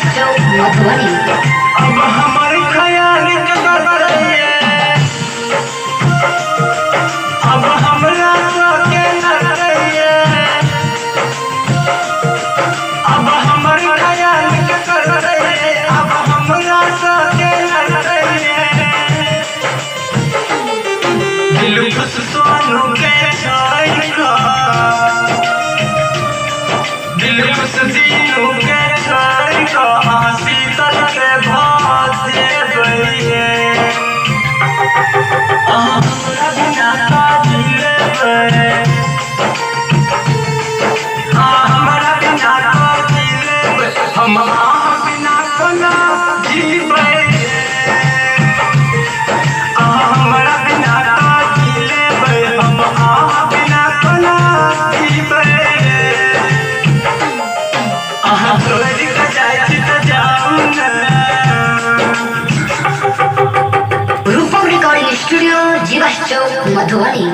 चौक मधुबनी। अब हमारे ख्याल कर रही है, अब हमरा तो के लग रही है, अब हमारे ख्याल कर रही है, अब हमरा तो के लग रही है। दिल खुश सोनू के छोड़, दिल खुश जीनू के छोड़ आसी तल के भासे गई है। हमरा बिना का जीले बे, हमरा बिना का जीले बे, हम बिना कोना जीवे। हमरा बिना का जीले बे, हम बिना कोना जीवे। तोरी का जाई त जाऊं ना। रूपम रिकॉर्डिंग स्टूडियो जीवा चौक मधुबनी।